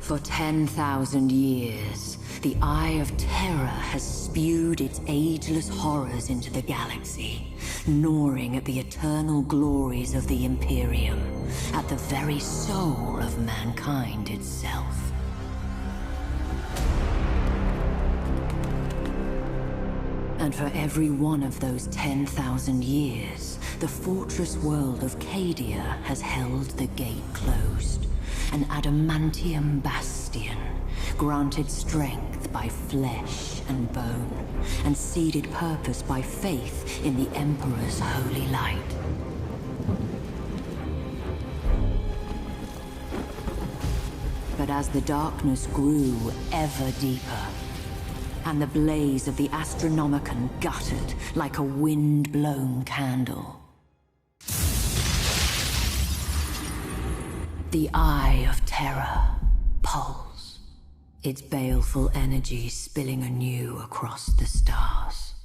For 10,000 years, the Eye of Terror has spewed its ageless horrors into the galaxy, gnawing at the eternal glories of the Imperium, at the very soul of mankind itself. And for every one of those 10,000 years, the fortress world of Cadia has held the gate closed. An adamantium bastion, granted strength by flesh and bone, and seeded purpose by faith in the Emperor's holy light. But as the darkness grew ever deeper, and the blaze of the Astronomicon guttered like a wind-blown candle, the Eye of Terror pulsed, its baleful energy spilling anew across the stars.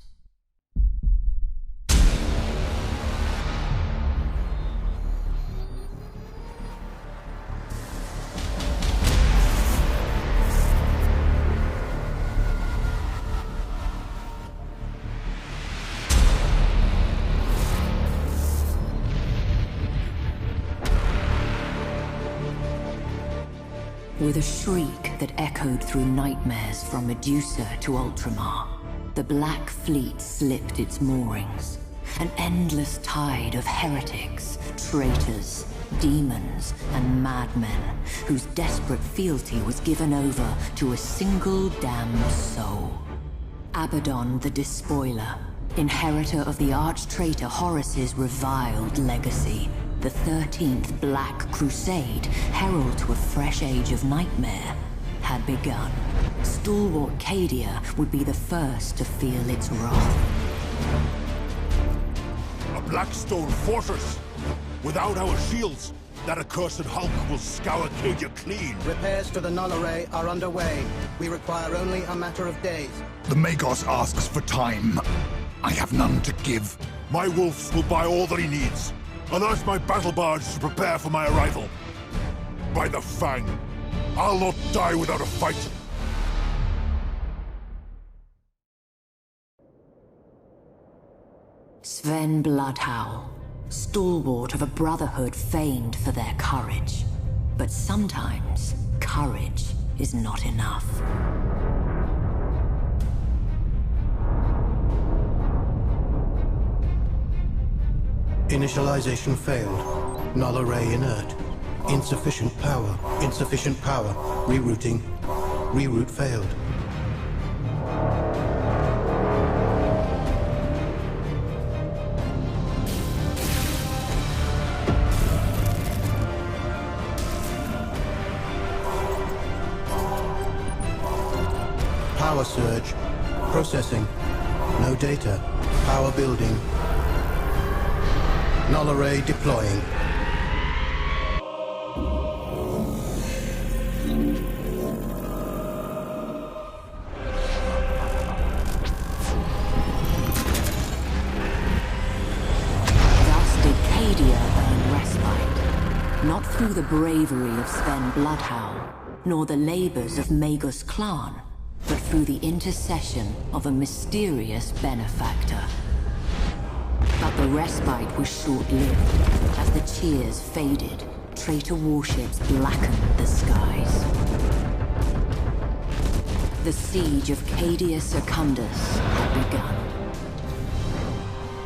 With a shriek that echoed through nightmares from Medusa to Ultramar, the Black Fleet slipped its moorings. An endless tide of heretics, traitors, demons, and madmen whose desperate fealty was given over to a single damned soul. Abaddon the Despoiler, inheritor of the arch-traitor Horus's reviled legacy, the 13th Black Crusade, herald to a fresh age of nightmare, had begun. Stalwart Cadia would be the first to feel its wrath. A Blackstone fortress! Without our shields, that accursed Hulk will scour Cadia clean. Repairs to the null array are underway. We require only a matter of days. The Magos asks for time. I have none to give. My wolves will buy all that he needs. Alert my battle barge to prepare for my arrival. By the Fang, I'll not die without a fight. Sven Bloodhowl, stalwart of a brotherhood famed for their courage. But sometimes, courage is not enough. Initialization failed. Null array inert. Insufficient power. Insufficient power. Rerouting. Reroute failed. Power surge. Processing. No data. Power building. Null array deploying. Thus did Cadia earn respite, not through the bravery of Sven Bloodhowl, nor the labors of Magus Clan, but through the intercession of a mysterious benefactor. But the respite was short-lived. As the cheers faded, traitor warships blackened the skies. The siege of Cadia Secundus had begun.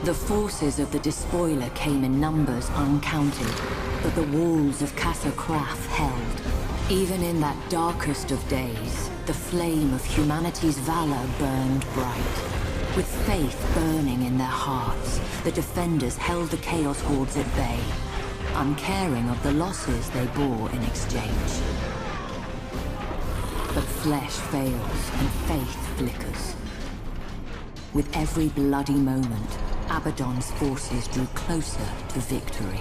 The forces of the Despoiler came in numbers uncounted, but the walls of Casa Kraf held. Even in that darkest of days, the flame of humanity's valor burned bright. With faith burning in their hearts, the defenders held the Chaos Hordes at bay, uncaring of the losses they bore in exchange. But flesh fails and faith flickers. With every bloody moment, Abaddon's forces drew closer to victory.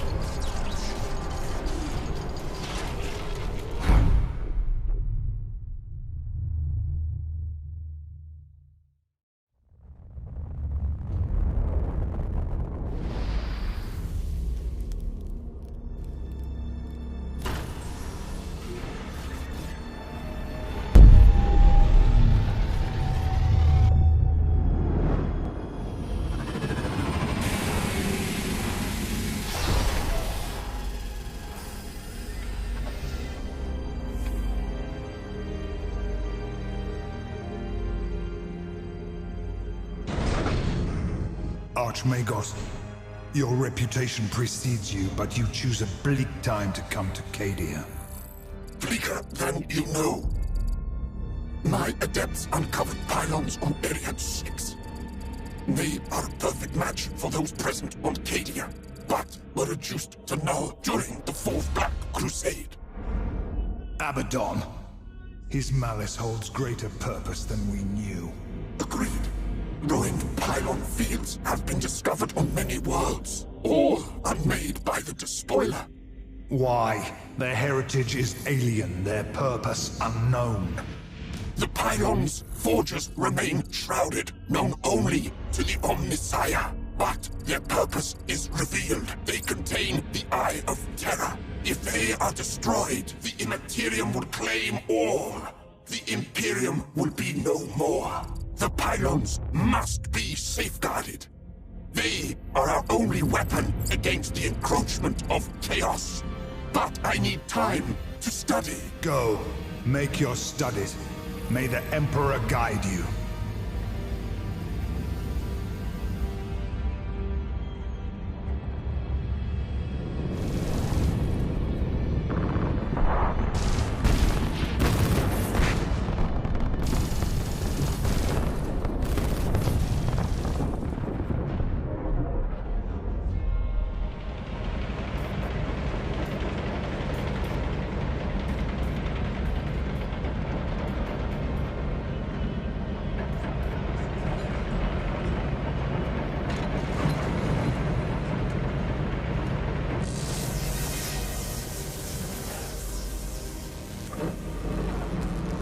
Archmagos. Your reputation precedes you, but you choose a bleak time to come to Cadia. Bleaker than you know. My adepts uncovered pylons on Area 6. They are a perfect match for those present on Cadia, but were reduced to null during the Fourth Black Crusade. Abaddon. His malice holds greater purpose than we knew. Agreed. Ruined pylon fields have been discovered on many worlds, all unmade by the Despoiler. Why? Their heritage is alien, their purpose unknown. The pylons' forges remain shrouded, known only to the Omnissiah. But their purpose is revealed. They contain the Eye of Terror. If they are destroyed, the Immaterium will claim all. The Imperium will be no more. The pylons must be safeguarded. They are our only weapon against the encroachment of chaos. But I need time to study. Go. Make your studies. May the Emperor guide you.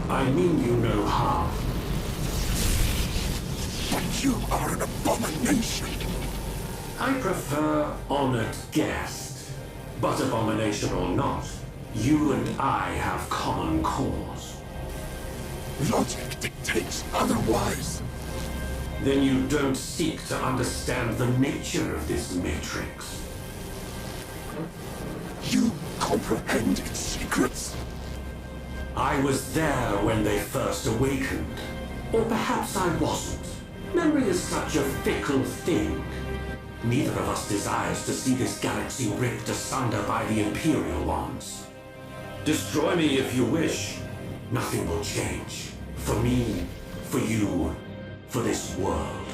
I mean you no harm. But you are an abomination. I prefer honored guest. But abomination or not, you and I have common cause. Logic dictates otherwise. Then you don't seek to understand the nature of this matrix. You comprehend its secrets. I was there when they first awakened. Or perhaps I wasn't. Memory is such a fickle thing. Neither of us desires to see this galaxy ripped asunder by the Imperial ones. Destroy me if you wish. Nothing will change. For me, for you, for this world.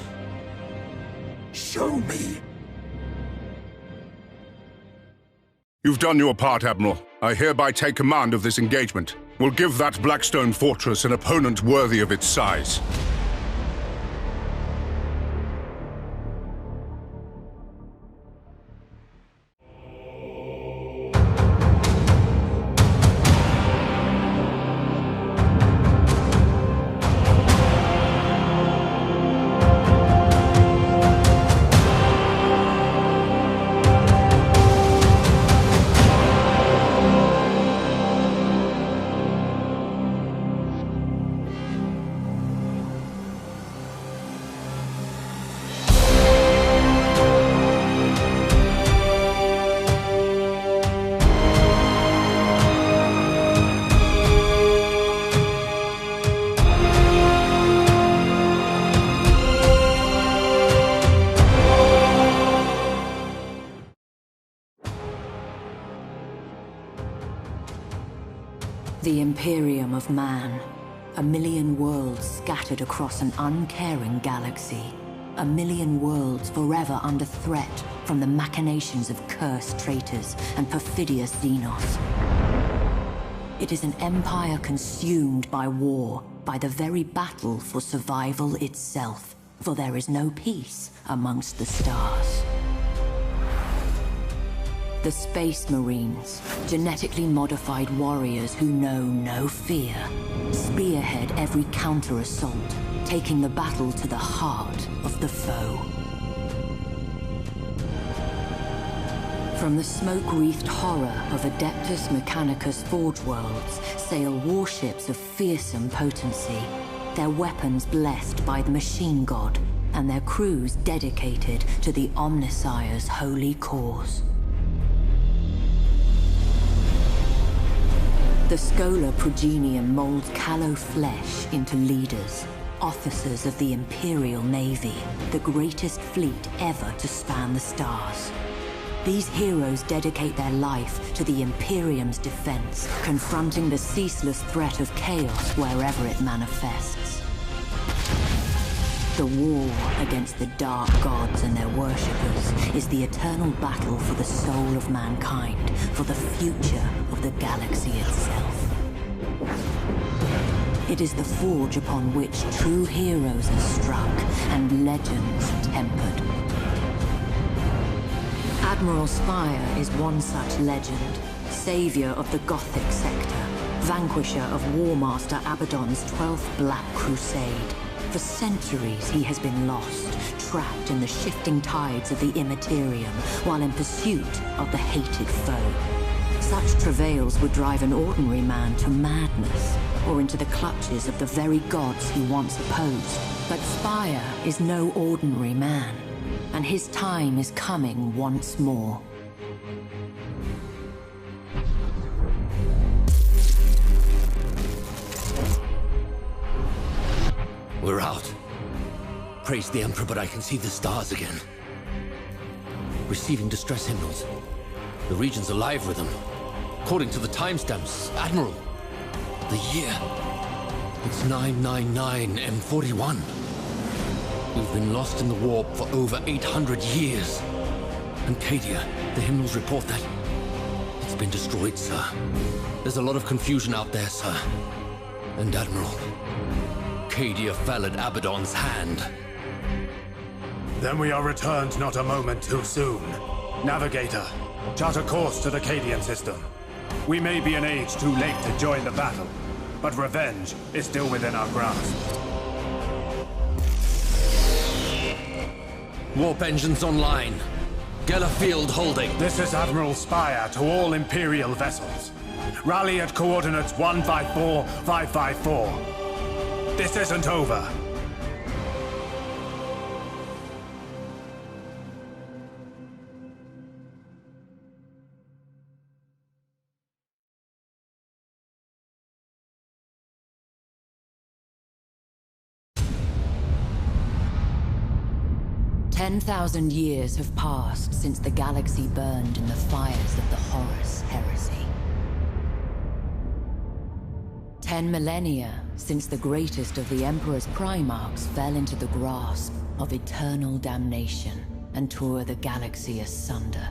Show me. You've done your part, Admiral. I hereby take command of this engagement. We'll give that Blackstone fortress an opponent worthy of its size. The Imperium of Man. A million worlds scattered across an uncaring galaxy. A million worlds forever under threat from the machinations of cursed traitors and perfidious Xenos. It is an empire consumed by war, by the very battle for survival itself. For there is no peace amongst the stars. The Space Marines, genetically modified warriors who know no fear, spearhead every counter-assault, taking the battle to the heart of the foe. From the smoke-wreathed horror of Adeptus Mechanicus Forge Worlds sail warships of fearsome potency, their weapons blessed by the Machine God, and their crews dedicated to the Omnissiah's holy cause. The Scholar Progenium molds callow flesh into leaders. officers of the Imperial Navy, the greatest fleet ever to span the stars. These heroes dedicate their life to the Imperium's defense, confronting the ceaseless threat of chaos wherever it manifests. The war against the dark gods and their worshippers is the eternal battle for the soul of mankind, for the future of the galaxy itself. It is the forge upon which true heroes are struck and legends tempered. Admiral Spire is one such legend, savior of the Gothic sector, vanquisher of Warmaster Abaddon's 12th Black Crusade. For centuries he has been lost, trapped in the shifting tides of the Immaterium, while in pursuit of the hated foe. Such travails would drive an ordinary man to madness, or into the clutches of the very gods he once opposed. But Spire is no ordinary man, and his time is coming once more. We're out. Praise the Emperor, but I can see the stars again. Receiving distress hymnals. The region's alive with them. According to the timestamps, Admiral, the year. It's 999 M41. We've been lost in the warp for over 800 years. And Cadia, the hymnals report that it's been destroyed, sir. There's a lot of confusion out there, sir. And Admiral, Cadia fell at Abaddon's hand. Then we are returned not a moment too soon. Navigator, chart a course to the Cadian system. We may be an age too late to join the battle, but revenge is still within our grasp. Warp engines online. Geller field holding. This is Admiral Spire to all Imperial vessels. Rally at coordinates 154554. This isn't over. "10,000 years have passed since the galaxy burned in the fires of the Horus heresy. 10 millennia since the greatest of the Emperor's Primarchs fell into the grasp of eternal damnation and tore the galaxy asunder.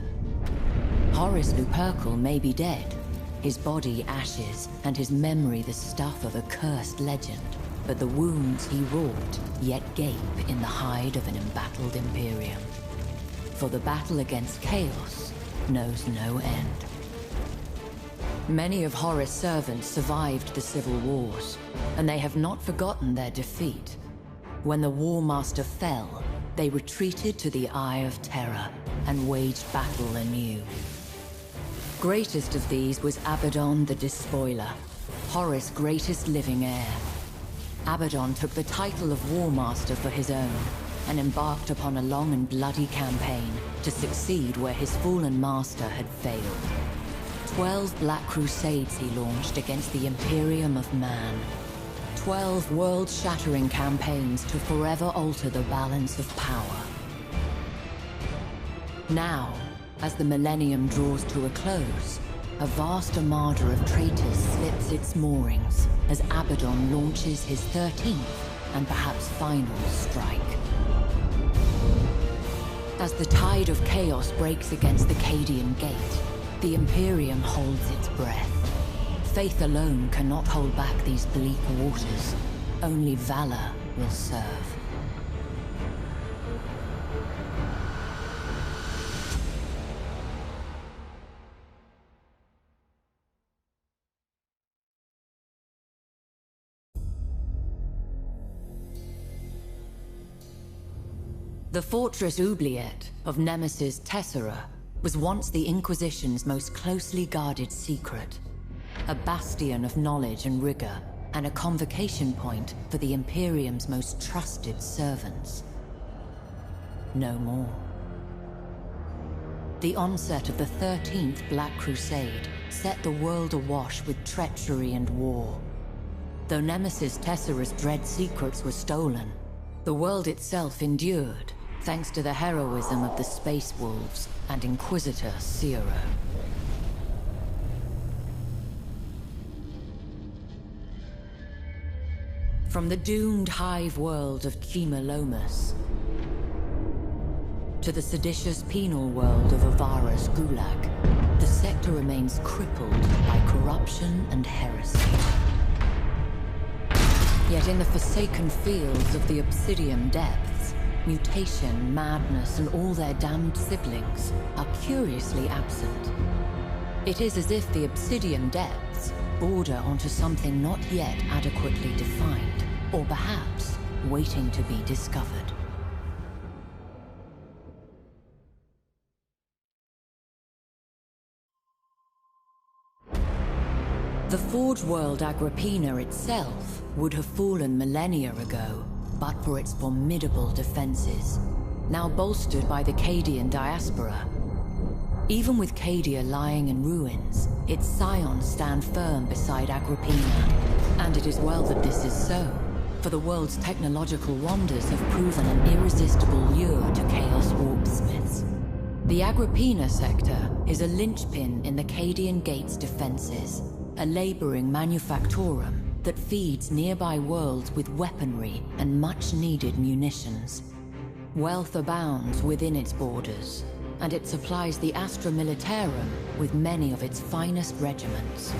Horus Lupercal may be dead, his body ashes and his memory the stuff of a cursed legend, but the wounds he wrought yet gape in the hide of an embattled Imperium. For the battle against chaos knows no end. Many of Horus' servants survived the civil wars, and they have not forgotten their defeat. When the War Master fell, they retreated to the Eye of Terror and waged battle anew. Greatest of these was Abaddon the Despoiler, Horus' greatest living heir. Abaddon took the title of War Master for his own, and embarked upon a long and bloody campaign to succeed where his fallen master had failed. 12 Black Crusades he launched against the Imperium of Man. 12 world-shattering campaigns to forever alter the balance of power. Now, as the millennium draws to a close, a vast armada of traitors slips its moorings as Abaddon launches his 13th and perhaps final strike. As the tide of chaos breaks against the Cadian Gate, the Imperium holds its breath. Faith alone cannot hold back these bleak waters. Only valor will serve. The Fortress Oubliette of Nemesis Tessera was once the Inquisition's most closely guarded secret. A bastion of knowledge and rigor, and a convocation point for the Imperium's most trusted servants. No more. The onset of the 13th Black Crusade set the world awash with treachery and war. Though Nemesis Tessera's dread secrets were stolen, the world itself endured, thanks to the heroism of the Space Wolves and Inquisitor Zero. From the doomed hive world of Chimalomus to the seditious penal world of Avara's Gulag, the sector remains crippled by corruption and heresy. Yet in the forsaken fields of the Obsidian Depths, mutation, madness, and all their damned siblings are curiously absent. It is as if the Obsidian Depths border onto something not yet adequately defined, or perhaps waiting to be discovered. The Forge World Agrippina itself would have fallen millennia ago, but for its formidable defenses, now bolstered by the Cadian diaspora. Even with Cadia lying in ruins, its scions stand firm beside Agrippina. And it is well that this is so, for the world's technological wonders have proven an irresistible lure to Chaos Warpsmiths. The Agrippina sector is a linchpin in the Cadian Gate's defenses, a laboring manufactorum that feeds nearby worlds with weaponry and much-needed munitions. Wealth abounds within its borders, and it supplies the Astra Militarum with many of its finest regiments.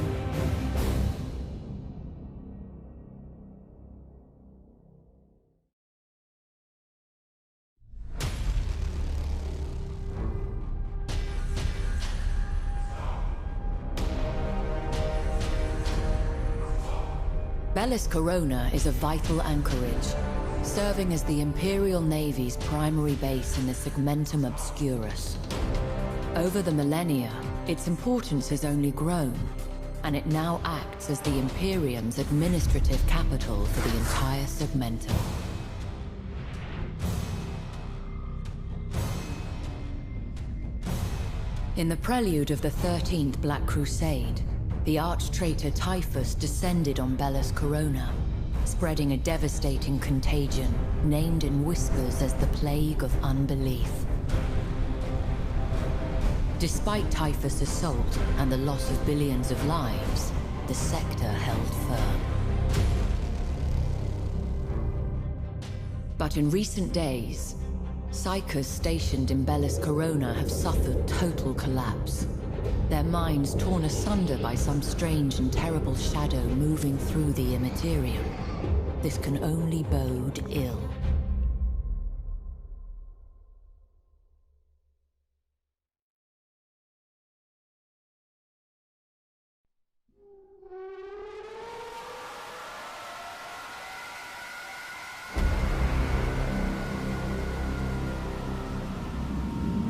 Bellis Corona is a vital anchorage, serving as the Imperial Navy's primary base in the Segmentum Obscurus. Over the millennia, its importance has only grown, and it now acts as the Imperium's administrative capital for the entire Segmentum. In the prelude of the 13th Black Crusade, the arch-traitor Typhus descended on Bellis Corona, spreading a devastating contagion named in whispers as the Plague of Unbelief. Despite Typhus' assault and the loss of billions of lives, the sector held firm. But in recent days, Psychers stationed in Bellis Corona have suffered total collapse, their minds torn asunder by some strange and terrible shadow moving through the Immaterium. This can only bode ill.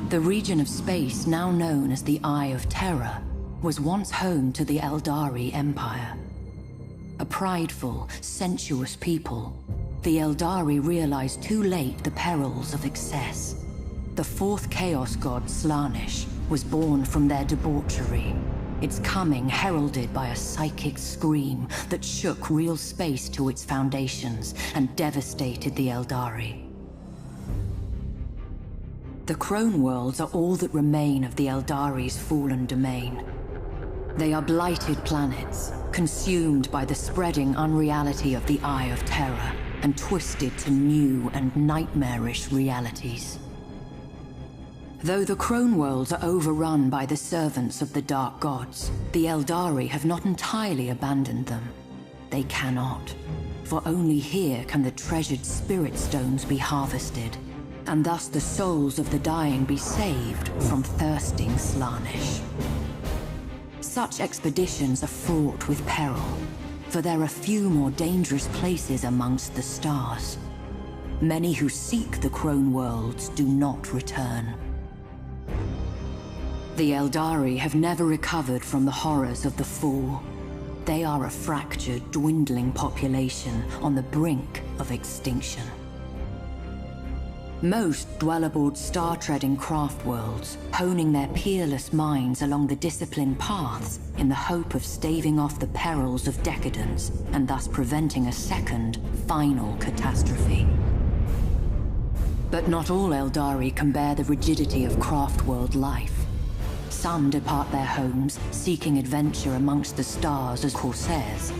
The region of space now known as the Eye of Terror was once home to the Eldari Empire. A prideful, sensuous people, the Eldari realized too late the perils of excess. The fourth Chaos God, Slaanesh, was born from their debauchery, its coming heralded by a psychic scream that shook real space to its foundations and devastated the Eldari. The Crone Worlds are all that remain of the Eldari's fallen domain. They are blighted planets, consumed by the spreading unreality of the Eye of Terror, and twisted to new and nightmarish realities. Though the Crone Worlds are overrun by the servants of the Dark Gods, the Eldari have not entirely abandoned them. They cannot, for only here can the treasured Spirit Stones be harvested, and thus the souls of the dying be saved from thirsting Slaanesh. Such expeditions are fraught with peril, for there are few more dangerous places amongst the stars. Many who seek the Crone Worlds do not return. The Eldari have never recovered from the horrors of the Fall. They are a fractured, dwindling population on the brink of extinction. Most dwell aboard star-treading craft worlds, honing their peerless minds along the disciplined paths in the hope of staving off the perils of decadence and thus preventing a second, final catastrophe. But not all Eldari can bear the rigidity of craft world life. Some depart their homes, seeking adventure amongst the stars as corsairs.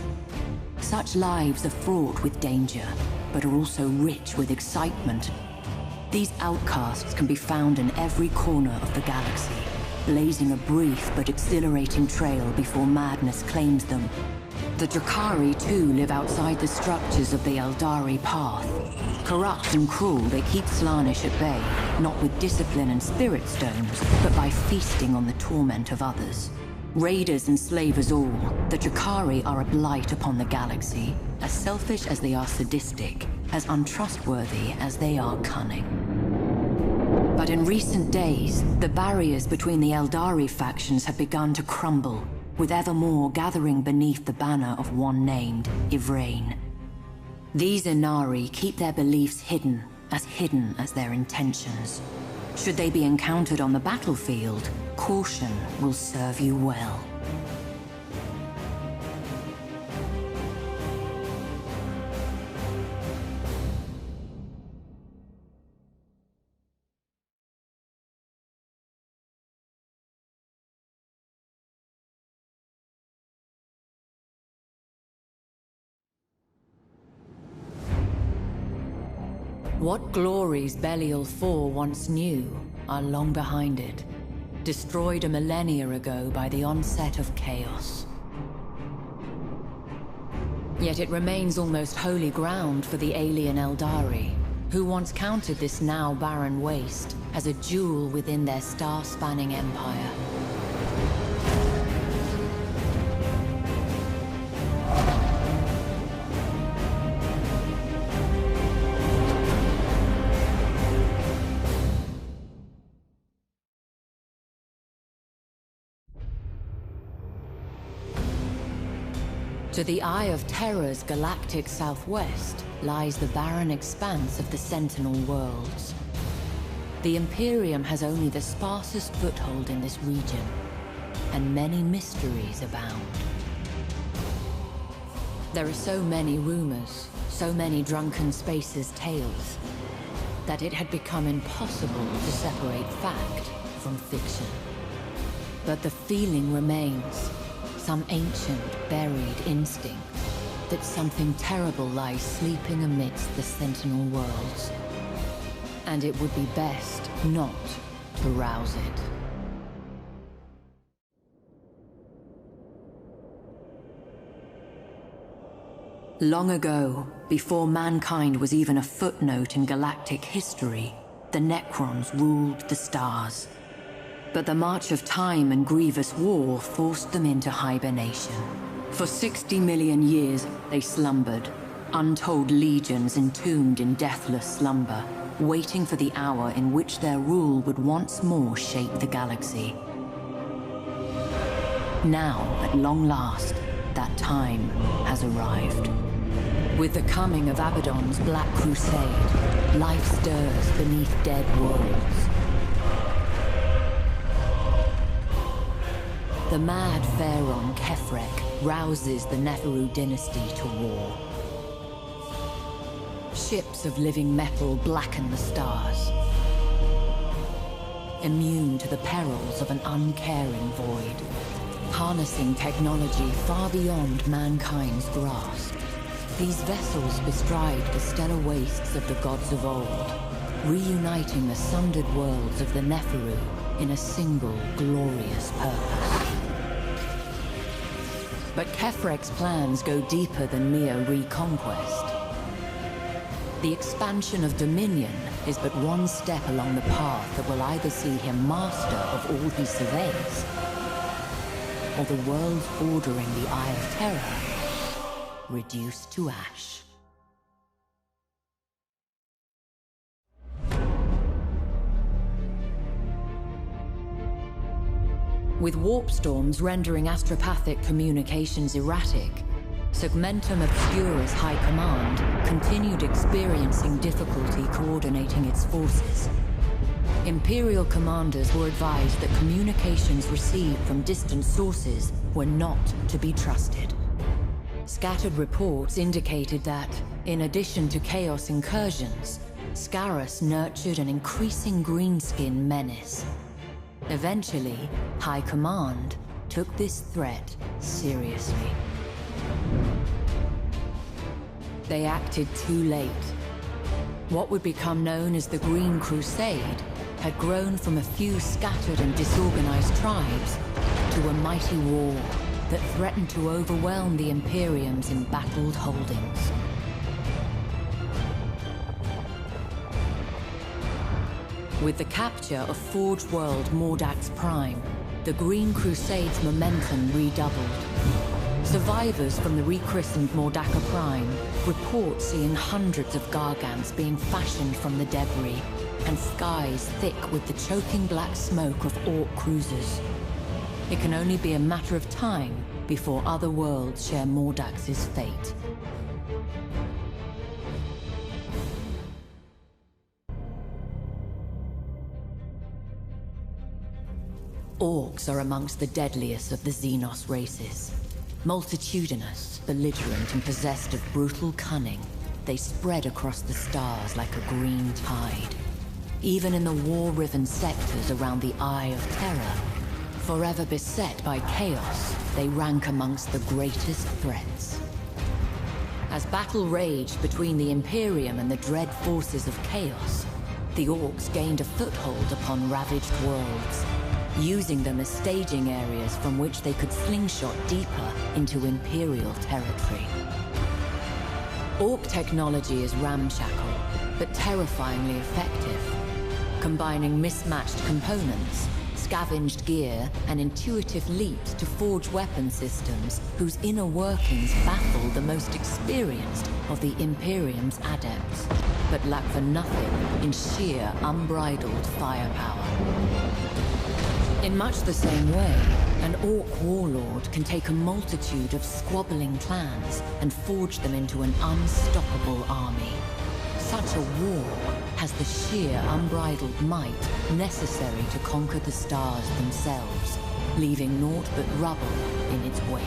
Such lives are fraught with danger, but are also rich with excitement. These outcasts can be found in every corner of the galaxy, blazing a brief but exhilarating trail before madness claims them. The Drakari, too, live outside the structures of the Eldari path. Corrupt and cruel, they keep Slaanesh at bay, not with discipline and spirit stones, but by feasting on the torment of others. Raiders and slavers all, the Drakari are a blight upon the galaxy, as selfish as they are sadistic, as untrustworthy as they are cunning. But in recent days, the barriers between the Eldari factions have begun to crumble, with ever more gathering beneath the banner of one named Ivrain. These Inari keep their beliefs hidden as their intentions. Should they be encountered on the battlefield, caution will serve you well. What glories Belial IV once knew are long behind it, destroyed a millennia ago by the onset of chaos. Yet it remains almost holy ground for the alien Eldari, who once counted this now barren waste as a jewel within their star-spanning empire. To the eye of Terra's galactic southwest lies the barren expanse of the Sentinel worlds. The Imperium has only the sparsest foothold in this region, and many mysteries abound. There are so many rumors, so many drunken spaces' tales, that it had become impossible to separate fact from fiction. But the feeling remains. Some ancient, buried instinct that something terrible lies sleeping amidst the Sentinel worlds. And it would be best not to rouse it. Long ago, before mankind was even a footnote in galactic history, the Necrons ruled the stars. But the march of time and grievous war forced them into hibernation. For 60 million years, they slumbered, untold legions entombed in deathless slumber, waiting for the hour in which their rule would once more shape the galaxy. Now, at long last, that time has arrived. With the coming of Abaddon's Black Crusade, life stirs beneath dead worlds. The mad pharaoh Kefrek rouses the Neferu dynasty to war. Ships of living metal blacken the stars, immune to the perils of an uncaring void, harnessing technology far beyond mankind's grasp. These vessels bestride the stellar wastes of the gods of old, reuniting the sundered worlds of the Neferu in a single glorious purpose. But Kefrek's plans go deeper than mere reconquest. The expansion of Dominion is but one step along the path that will either see him master of all he surveys, or the world's bordering the Eye of Terror reduced to ash. With warp storms rendering astropathic communications erratic, Segmentum Obscura's High Command continued experiencing difficulty coordinating its forces. Imperial commanders were advised that communications received from distant sources were not to be trusted. Scattered reports indicated that, in addition to Chaos incursions, Scarus nurtured an increasing greenskin menace. Eventually, High Command took this threat seriously. They acted too late. What would become known as the Green Crusade had grown from a few scattered and disorganized tribes to a mighty war that threatened to overwhelm the Imperium's embattled holdings. With the capture of Forge World Mordax Prime, the Green Crusade's momentum redoubled. Survivors from the rechristened Mordaka Prime report seeing hundreds of Gargants being fashioned from the debris, and skies thick with the choking black smoke of Orc cruisers. It can only be a matter of time before other worlds share Mordax's fate. Orcs are amongst the deadliest of the Xenos races. Multitudinous, belligerent, and possessed of brutal cunning, they spread across the stars like a green tide. Even in the war-riven sectors around the Eye of Terror, forever beset by chaos, they rank amongst the greatest threats. As battle raged between the Imperium and the dread forces of Chaos, the Orcs gained a foothold upon ravaged worlds, using them as staging areas from which they could slingshot deeper into Imperial territory. Orc technology is ramshackle, but terrifyingly effective, combining mismatched components, scavenged gear, and intuitive leaps to forge weapon systems whose inner workings baffle the most experienced of the Imperium's adepts, but lack for nothing in sheer unbridled firepower. In much the same way, an Orc warlord can take a multitude of squabbling clans and forge them into an unstoppable army. Such a war has the sheer unbridled might necessary to conquer the stars themselves, leaving naught but rubble in its wake.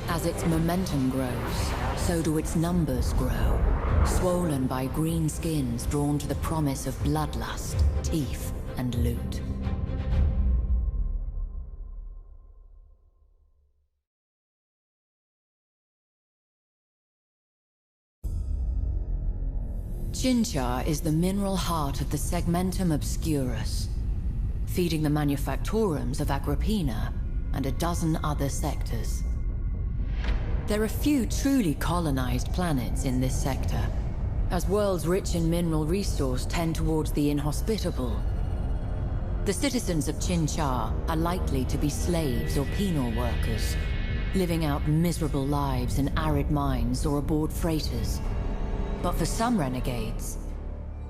As its momentum grows, so do its numbers grow, swollen by green skins drawn to the promise of bloodlust, teeth, and loot. Chinchar is the mineral heart of the Segmentum Obscurus, feeding the manufactorums of Agrippina and a dozen other sectors. There are few truly colonized planets in this sector, as worlds rich in mineral resource tend towards the inhospitable. The citizens of Chinchar are likely to be slaves or penal workers, living out miserable lives in arid mines or aboard freighters. But for some renegades,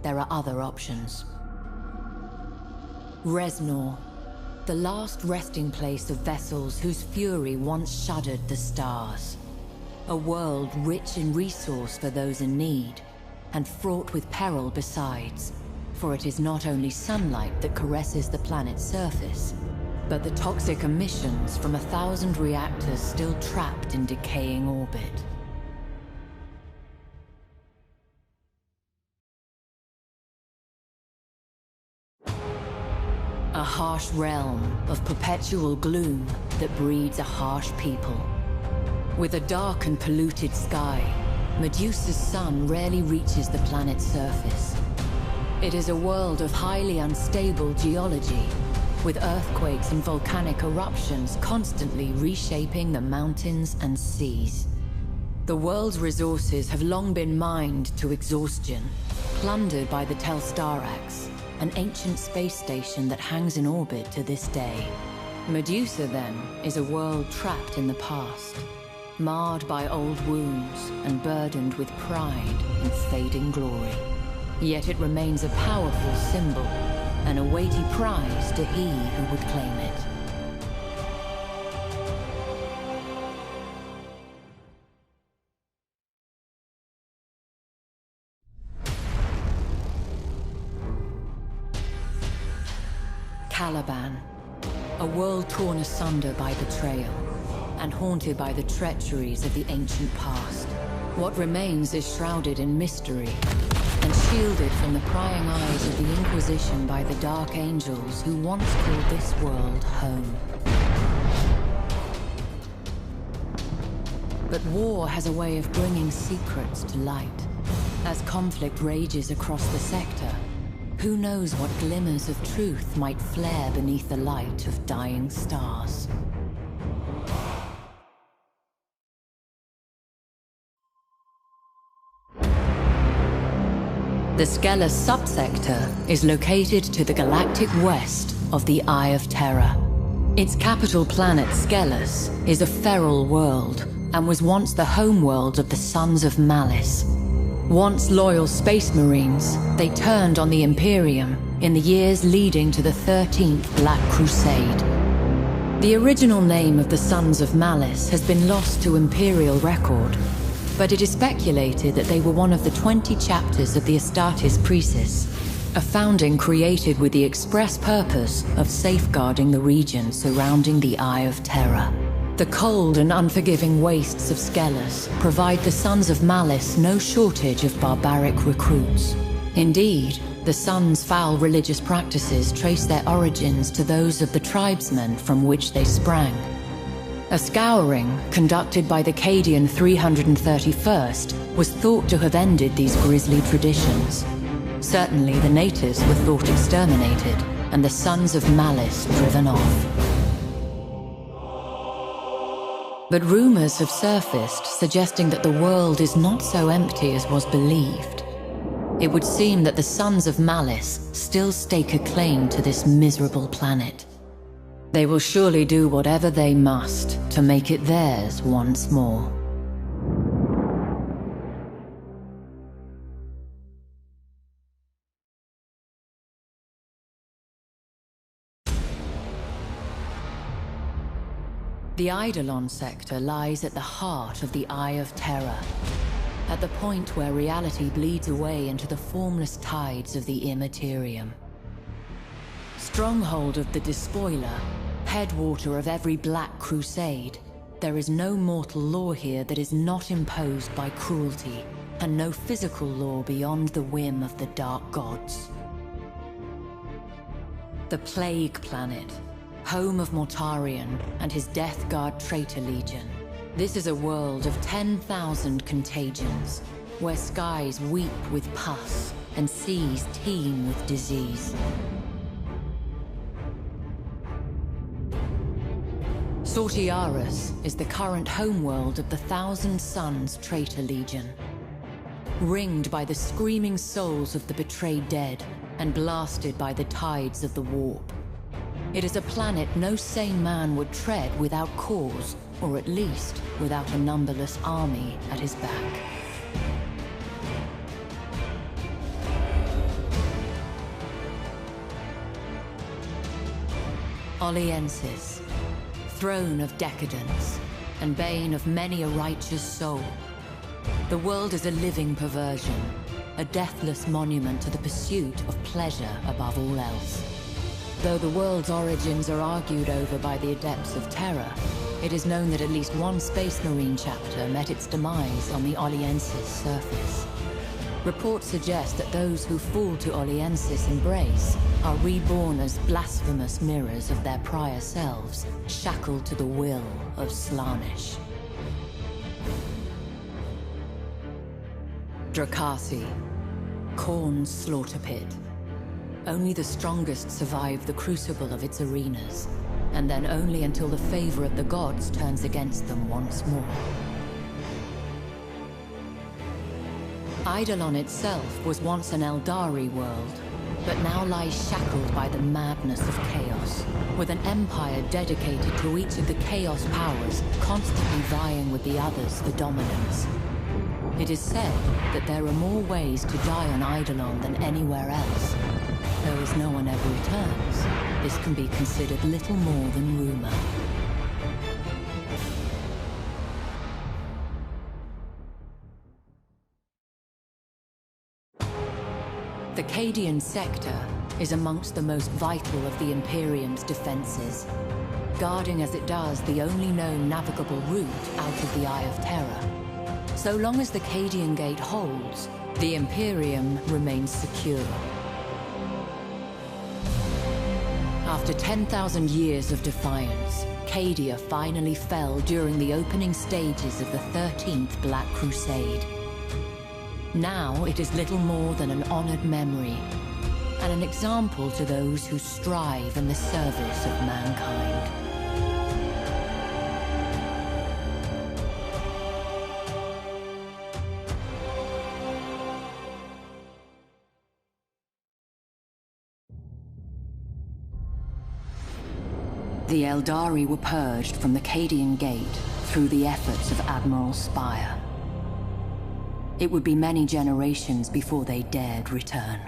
there are other options. Resnor, the last resting place of vessels whose fury once shuddered the stars. A world rich in resource for those in need, and fraught with peril besides, for it is not only sunlight that caresses the planet's surface, but the toxic emissions from 1,000 reactors still trapped in decaying orbit. A harsh realm of perpetual gloom that breeds a harsh people. With a dark and polluted sky, Medusa's sun rarely reaches the planet's surface. It is a world of highly unstable geology, with earthquakes and volcanic eruptions constantly reshaping the mountains and seas. The world's resources have long been mined to exhaustion, plundered by the Telstarax, an ancient space station that hangs in orbit to this day. Medusa, then, is a world trapped in the past, marred by old wounds and burdened with pride and fading glory. Yet it remains a powerful symbol, and a weighty prize to he who would claim it. Caliban, a world torn asunder by betrayal, and haunted by the treacheries of the ancient past. What remains is shrouded in mystery, and shielded from the prying eyes of the Inquisition by the Dark Angels who once called this world home. But war has a way of bringing secrets to light. As conflict rages across the sector, who knows what glimmers of truth might flare beneath the light of dying stars. The Skelos subsector is located to the galactic west of the Eye of Terror. Its capital planet, Skelos, is a feral world and was once the homeworld of the Sons of Malice. Once loyal space marines, they turned on the Imperium in the years leading to the 13th Black Crusade. The original name of the Sons of Malice has been lost to Imperial record, but it is speculated that they were one of the 20 chapters of the Astartes Precis, a founding created with the express purpose of safeguarding the region surrounding the Eye of Terror. The cold and unforgiving wastes of Skelos provide the Sons of Malice no shortage of barbaric recruits. Indeed, the Sons' foul religious practices trace their origins to those of the tribesmen from which they sprang. A scouring, conducted by the Cadian 331st, was thought to have ended these grisly traditions. Certainly the natives were thought exterminated, and the Sons of Malice driven off. But rumors have surfaced suggesting that the world is not so empty as was believed. It would seem that the Sons of Malice still stake a claim to this miserable planet. They will surely do whatever they must to make it theirs once more. The Eidolon sector lies at the heart of the Eye of Terror, at the point where reality bleeds away into the formless tides of the Immaterium. Stronghold of the Despoiler, headwater of every Black Crusade, there is no mortal law here that is not imposed by cruelty, and no physical law beyond the whim of the Dark Gods. The Plague Planet, home of Mortarion and his Death Guard traitor legion. This is a world of 10,000 contagions, where skies weep with pus and seas teem with disease. Sortiaris is the current homeworld of the Thousand Sons traitor legion. Ringed by the screaming souls of the betrayed dead and blasted by the tides of the warp. It is a planet no sane man would tread without cause, or at least without a numberless army at his back. Oliensis, throne of decadence, and bane of many a righteous soul. The world is a living perversion, a deathless monument to the pursuit of pleasure above all else. Though the world's origins are argued over by the Adepts of Terror, it is known that at least one Space Marine chapter met its demise on the Oliensis surface. Reports suggest that those who fall to Oliensis' embrace are reborn as blasphemous mirrors of their prior selves, shackled to the will of Slaanesh. Drakasi, Khorne's slaughter pit. Only the strongest survive the crucible of its arenas, and then only until the favor of the gods turns against them once more. Eidolon itself was once an Eldari world, but now lies shackled by the madness of chaos, with an empire dedicated to each of the chaos powers constantly vying with the others for dominance. It is said that there are more ways to die on Eidolon than anywhere else. Though as no one ever returns, this can be considered little more than rumor. The Cadian sector is amongst the most vital of the Imperium's defenses, guarding as it does the only known navigable route out of the Eye of Terror. So long as the Cadian Gate holds, the Imperium remains secure. After 10,000 years of defiance, Cadia finally fell during the opening stages of the 13th Black Crusade. Now it is little more than an honored memory, and an example to those who strive in the service of mankind. The Eldari were purged from the Cadian Gate through the efforts of Admiral Spire. It would be many generations before they dared return.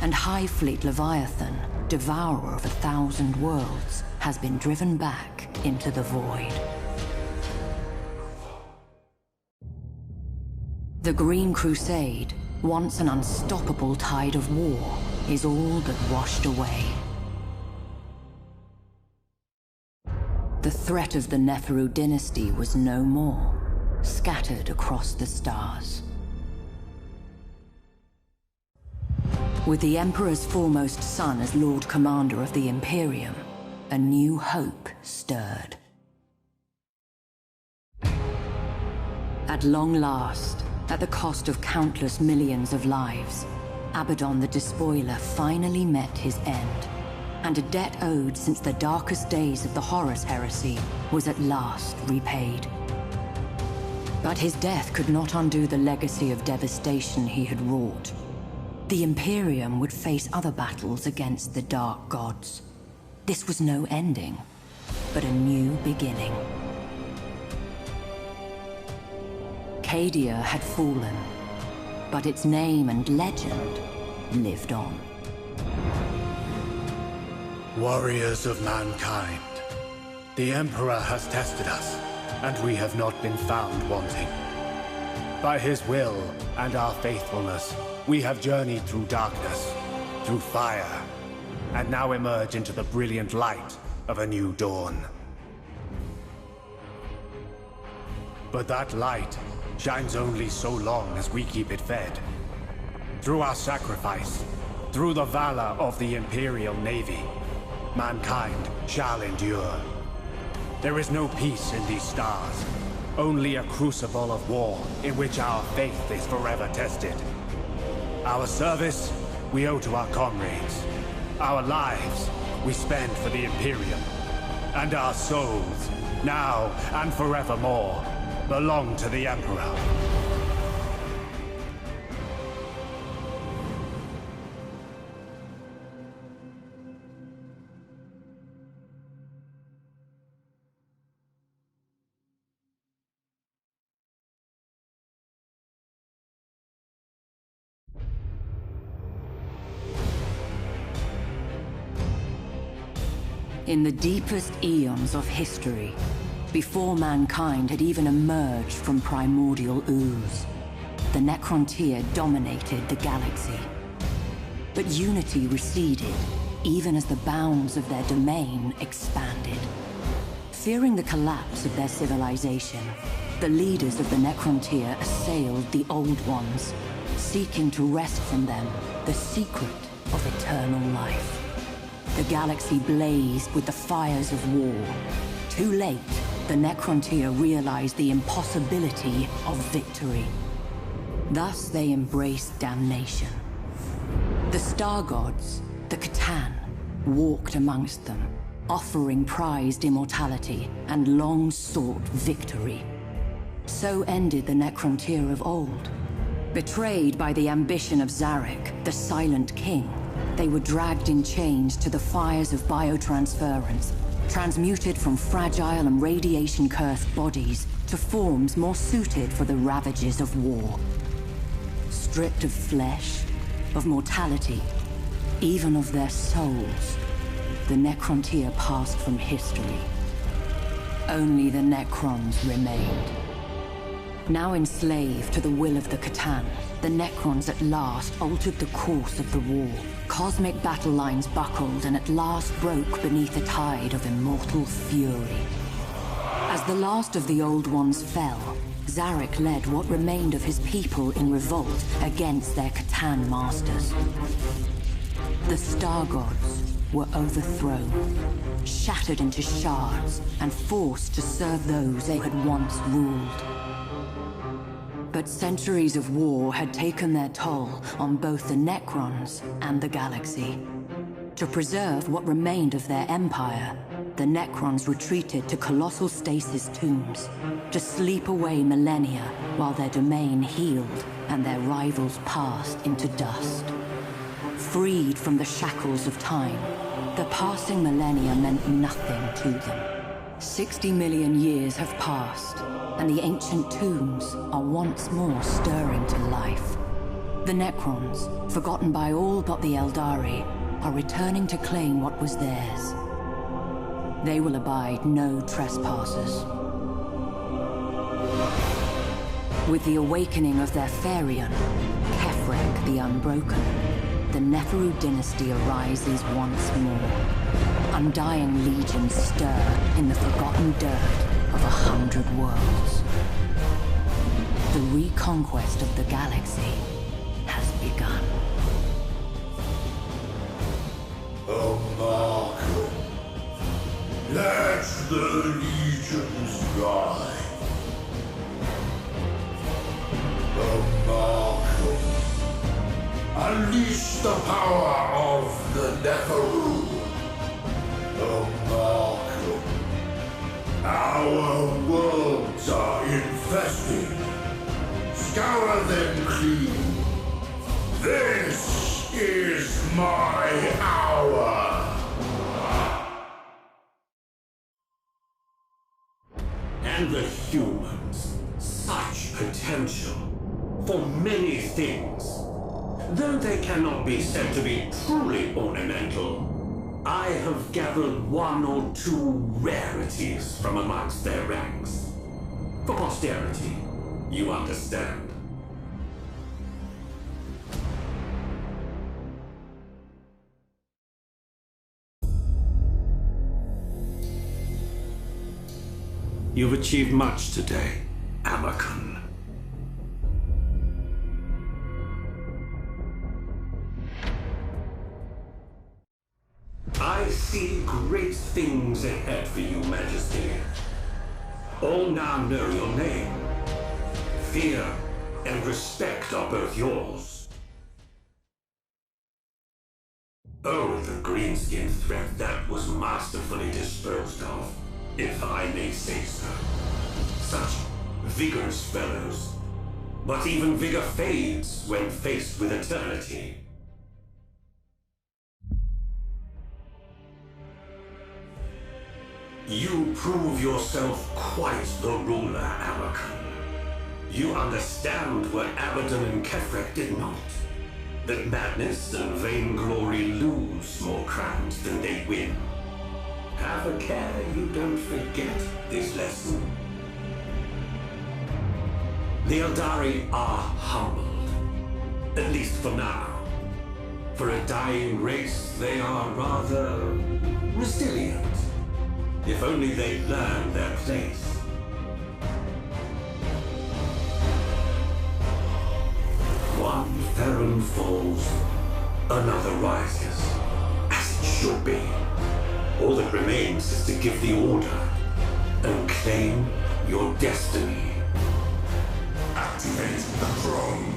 And High Fleet Leviathan, devourer of 1,000 worlds, has been driven back into the void. The Green Crusade, once an unstoppable tide of war, is all but washed away. The threat of the Neferu dynasty was no more, scattered across the stars. With the Emperor's foremost son as Lord Commander of the Imperium, a new hope stirred. At long last, at the cost of countless millions of lives, Abaddon the Despoiler finally met his end, and a debt owed since the darkest days of the Horus Heresy was at last repaid. But his death could not undo the legacy of devastation he had wrought. The Imperium would face other battles against the Dark Gods. This was no ending, but a new beginning. Cadia had fallen, but its name and legend lived on. Warriors of mankind, the Emperor has tested us, and we have not been found wanting. By his will and our faithfulness, we have journeyed through darkness, through fire, and now emerge into the brilliant light of a new dawn. But that light shines only so long as we keep it fed. Through our sacrifice, through the valor of the Imperial Navy, mankind shall endure. There is no peace in these stars, only a crucible of war in which our faith is forever tested. Our service, we owe to our comrades. Our lives, we spend for the Imperium. And our souls, now and forevermore, belong to the Emperor. In the deepest eons of history, before mankind had even emerged from primordial ooze, the Necrontyr dominated the galaxy. But unity receded, even as the bounds of their domain expanded. Fearing the collapse of their civilization, the leaders of the Necrontyr assailed the Old Ones, seeking to wrest from them the secret of eternal life. The galaxy blazed with the fires of war. Too late, the Necrontyr realized the impossibility of victory. Thus they embraced damnation. The Star Gods, the Catan, walked amongst them, offering prized immortality and long-sought victory. So ended the Necrontyr of old. Betrayed by the ambition of Zarek, the Silent King, they were dragged in chains to the fires of biotransference, transmuted from fragile and radiation-cursed bodies to forms more suited for the ravages of war. Stripped of flesh, of mortality, even of their souls, the Necrontyr passed from history. Only the Necrons remained. Now enslaved to the will of the Catan, The Necrons at last altered the course of the war. Cosmic battle lines buckled and at last broke beneath a tide of immortal fury. As the last of the Old Ones fell, Zarek led what remained of his people in revolt against their Catan masters. The Star Gods were overthrown, shattered into shards, and forced to serve those they had once ruled. But centuries of war had taken their toll on both the Necrons and the galaxy. To preserve what remained of their empire, the Necrons retreated to colossal stasis tombs, to sleep away millennia while their domain healed and their rivals passed into dust. Freed from the shackles of time, the passing millennia meant nothing to them. 60 million years have passed, and the ancient tombs are once more stirring to life. The Necrons, forgotten by all but the Eldari, are returning to claim what was theirs. They will abide no trespassers. With the awakening of their Therion, Kefrek the Unbroken, the Neferu dynasty arises once more. Undying legions stir in the forgotten dirt of 100 worlds. The reconquest of the galaxy has begun. Marker. Let the legions rise. Marker. Unleash the power of the Neferu. Marker. Our worlds are infested. Scour them clean. This is my hour. And the humans, such potential for many things. Though they cannot be said to be truly ornamental, I have gathered one or two rarities from amongst their ranks. For posterity, you understand. You've achieved much today, Amakun. I see great things ahead for you, Majesty. All now know your name. Fear and respect are both yours. Oh, the greenskin threat that was masterfully disposed of, if I may say so. Such vigorous fellows. But even vigor fades when faced with eternity. You prove yourself quite the ruler, Amakun. You understand what Abaddon and Kefrek did not. That madness and vainglory lose more crowns than they win. Have a care you don't forget this lesson. The Eldari are humbled, at least for now. For a dying race, they are rather resilient. If only they learn their place. One Theron falls, another rises, as it should be. All that remains is to give the order and claim your destiny. Activate the throne.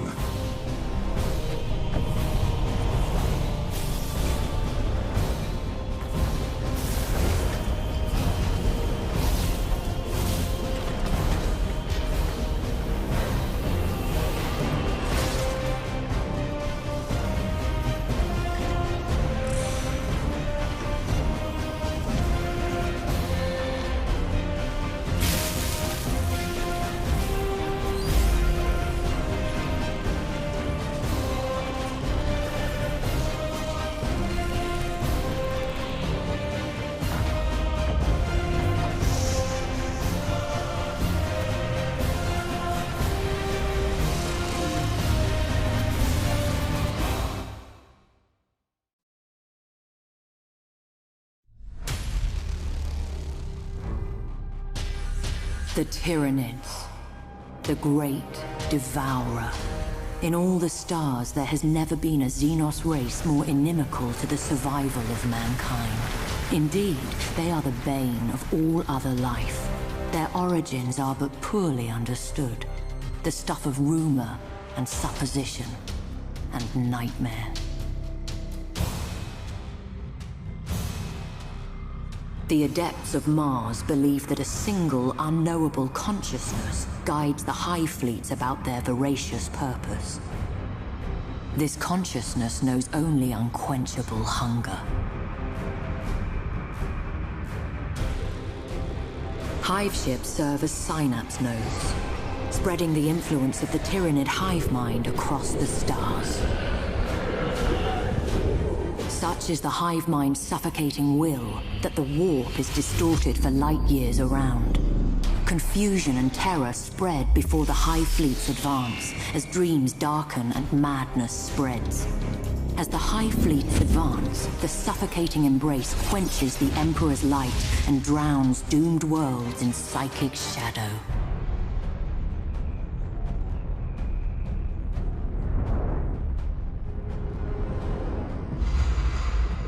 The Tyranids. The Great Devourer. In all the stars, there has never been a Xenos race more inimical to the survival of mankind. Indeed, they are the bane of all other life. Their origins are but poorly understood. The stuff of rumor and supposition and nightmare. The Adepts of Mars believe that a single unknowable consciousness guides the Hive Fleets about their voracious purpose. This consciousness knows only unquenchable hunger. Hive ships serve as synapse nodes, spreading the influence of the Tyranid hive mind across the stars. Such is the hive mind's suffocating will that the warp is distorted for light years around. Confusion and terror spread before the hive fleets advance, as dreams darken and madness spreads. As the hive fleets advance, the suffocating embrace quenches the Emperor's light and drowns doomed worlds in psychic shadow.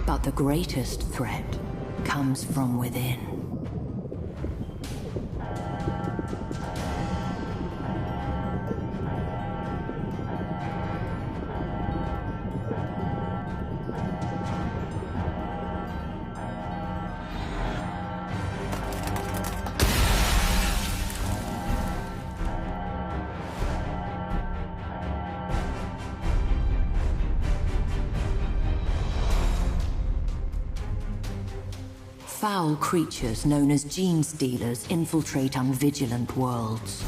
But the greatest threat comes from within. Foul creatures known as gene stealers infiltrate unvigilant worlds.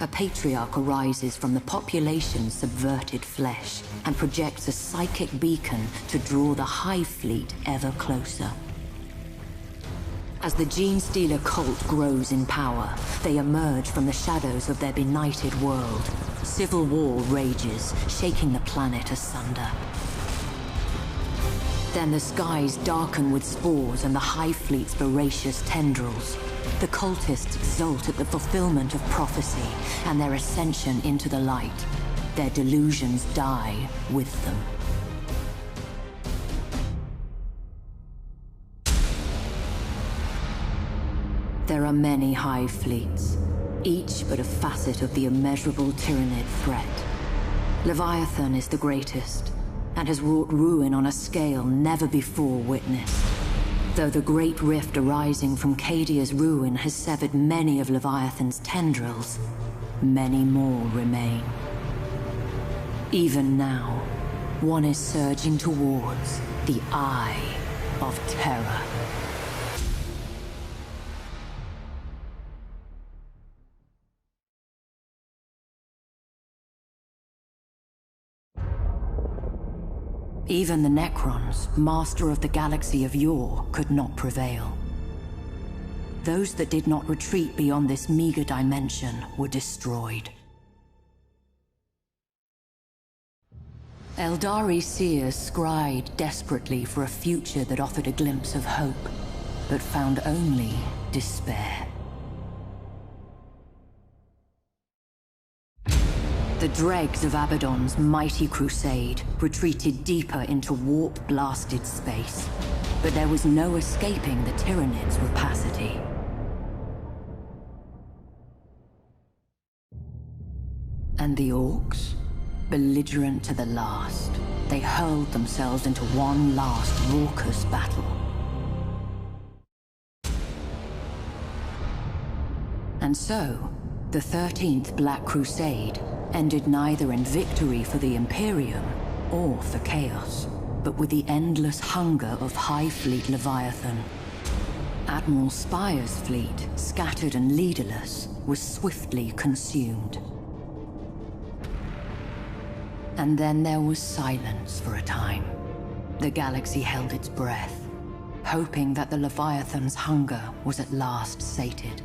A patriarch arises from the population's subverted flesh and projects a psychic beacon to draw the hive fleet ever closer. As the gene stealer cult grows in power, they emerge from the shadows of their benighted world. Civil war rages, shaking the planet asunder. Then the skies darken with spores and the hive fleet's voracious tendrils. The cultists exult at the fulfillment of prophecy and their ascension into the light. Their delusions die with them. There are many hive fleets, each but a facet of the immeasurable Tyranid threat. Leviathan is the greatest, and has wrought ruin on a scale never before witnessed. Though the great rift arising from Cadia's ruin has severed many of Leviathan's tendrils, many more remain. Even now, one is surging towards the Eye of Terror. Even the Necrons, master of the galaxy of yore, could not prevail. Those that did not retreat beyond this meager dimension were destroyed. Eldari seers scried desperately for a future that offered a glimpse of hope, but found only despair. The dregs of Abaddon's mighty crusade retreated deeper into warp-blasted space, but there was no escaping the Tyranids' rapacity. And the Orcs? Belligerent to the last, they hurled themselves into one last raucous battle. And so, the 13th Black Crusade ended neither in victory for the Imperium or for Chaos, but with the endless hunger of Hive Fleet Leviathan. Admiral Spire's fleet, scattered and leaderless, was swiftly consumed. And then there was silence for a time. The galaxy held its breath, hoping that the Leviathan's hunger was at last sated.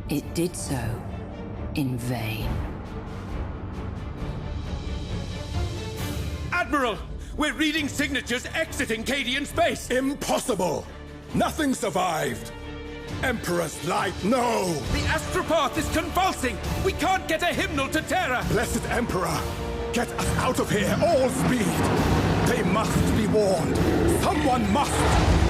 It did so in vain. Admiral! We're reading signatures exiting Cadian space! Impossible! Nothing survived! Emperor's light, no! The astropath is convulsing! We can't get a hymnal to Terra! Blessed Emperor, get us out of here, all speed! They must be warned! Someone must!